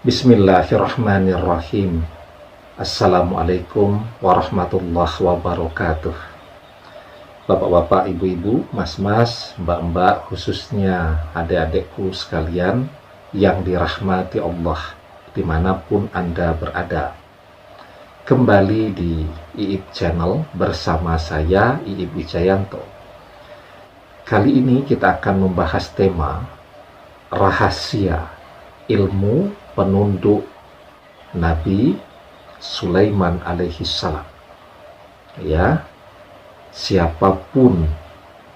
Bismillahirrahmanirrahim. Assalamualaikum warahmatullahi wabarakatuh. Bapak-bapak, ibu-ibu, mas-mas, mbak-mbak, khususnya adik-adikku sekalian yang dirahmati Allah dimanapun Anda berada. Kembali di Iib Channel bersama saya, Iib Wijayanto. Kali ini kita akan membahas tema rahasia ilmu penunduk Nabi Sulaiman alaihi salam. Ya, siapapun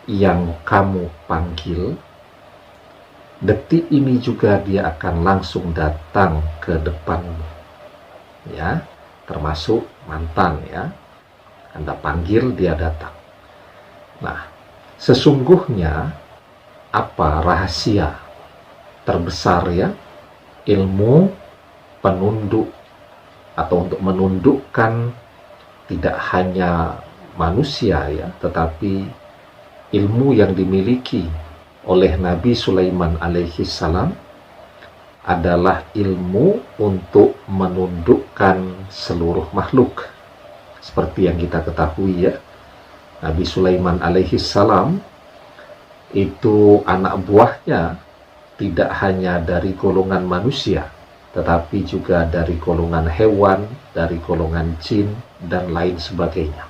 yang kamu panggil, detik ini juga dia akan langsung datang ke depanmu. Ya, termasuk mantan ya. Anda panggil, dia datang. Nah, sesungguhnya apa rahasia terbesar ya ilmu penunduk atau untuk menundukkan tidak hanya manusia ya, tetapi ilmu yang dimiliki oleh Nabi Sulaiman alaihi salam adalah ilmu untuk menundukkan seluruh makhluk. Seperti yang kita ketahui ya, Nabi Sulaiman alaihi salam itu anak buahnya tidak hanya dari golongan manusia, tetapi juga dari golongan hewan, dari golongan jin, dan lain sebagainya.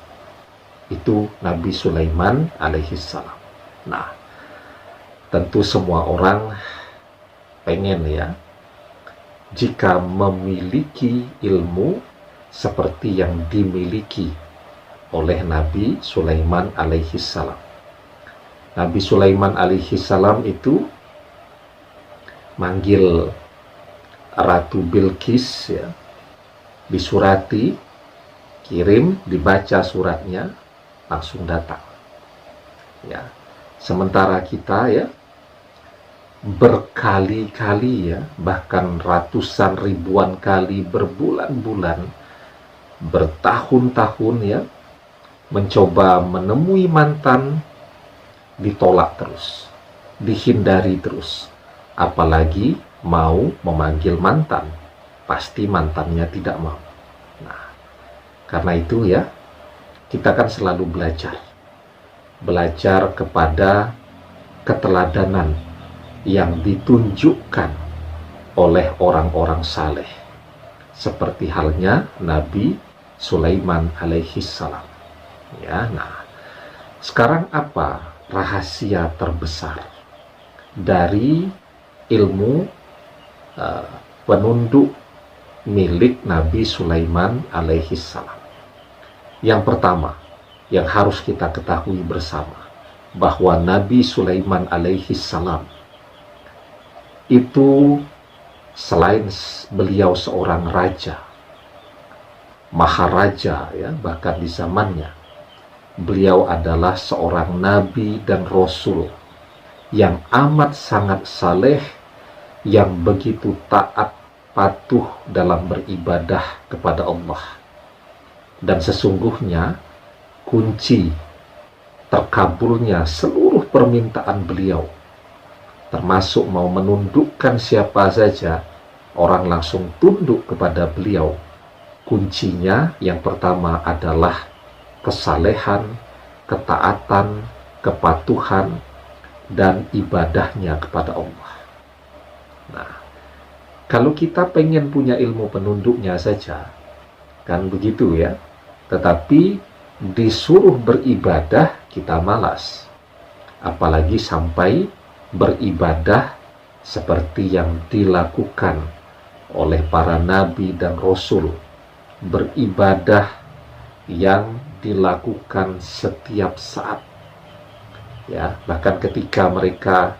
Itu Nabi Sulaiman alaihi salam. Nah, tentu semua orang pengen ya, jika memiliki ilmu seperti yang dimiliki oleh Nabi Sulaiman alaihi salam. Nabi Sulaiman alaihi salam itu manggil Ratu Bilqis ya, disurati, kirim, dibaca suratnya, langsung datang ya. Sementara kita ya berkali-kali ya, bahkan ratusan ribuan kali, berbulan-bulan, bertahun-tahun ya, mencoba menemui mantan, ditolak terus, dihindari terus. Apalagi mau memanggil mantan, pasti mantannya tidak mau. Nah, karena itu ya, kita kan selalu belajar kepada keteladanan yang ditunjukkan oleh orang-orang saleh, seperti halnya Nabi Sulaiman alaihi salam. Ya, nah, sekarang apa rahasia terbesar dari ilmu penunduk milik Nabi Sulaiman alaihi salam? Yang pertama yang harus kita ketahui bersama, bahwa Nabi Sulaiman alaihi salam itu selain beliau seorang raja, maharaja ya, bahkan di zamannya, beliau adalah seorang nabi dan rasul yang amat sangat saleh, yang begitu taat patuh dalam beribadah kepada Allah. Dan sesungguhnya kunci terkabulnya seluruh permintaan beliau, termasuk mau menundukkan siapa saja, orang langsung tunduk kepada beliau. Kuncinya yang pertama adalah kesalehan, ketaatan, kepatuhan, dan ibadahnya kepada Allah. Nah, kalau kita pengen punya ilmu penunduknya saja, kan begitu ya, tetapi disuruh beribadah kita malas, apalagi sampai beribadah seperti yang dilakukan oleh para nabi dan rasul, beribadah yang dilakukan setiap saat ya, bahkan ketika mereka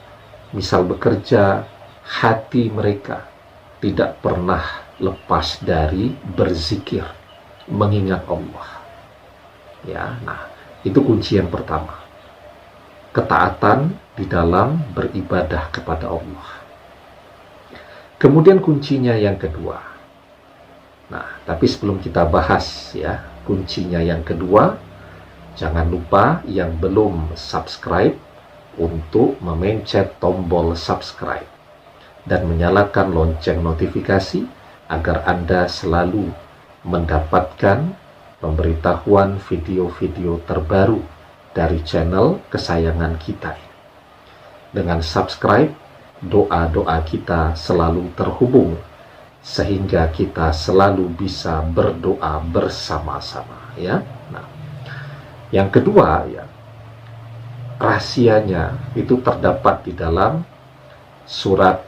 misal bekerja, hati mereka tidak pernah lepas dari berzikir, mengingat Allah ya. Nah, itu kunci yang pertama, ketaatan di dalam beribadah kepada Allah. Kemudian kuncinya yang kedua. Nah, tapi sebelum kita bahas ya kuncinya yang kedua, jangan lupa yang belum subscribe untuk memencet tombol subscribe. dan menyalakan lonceng notifikasi agar Anda selalu mendapatkan pemberitahuan video-video terbaru dari channel kesayangan kita. Dengan subscribe, doa-doa kita selalu terhubung sehingga kita selalu bisa berdoa bersama-sama, ya. Nah, yang kedua, ya, rahasianya itu terdapat di dalam surat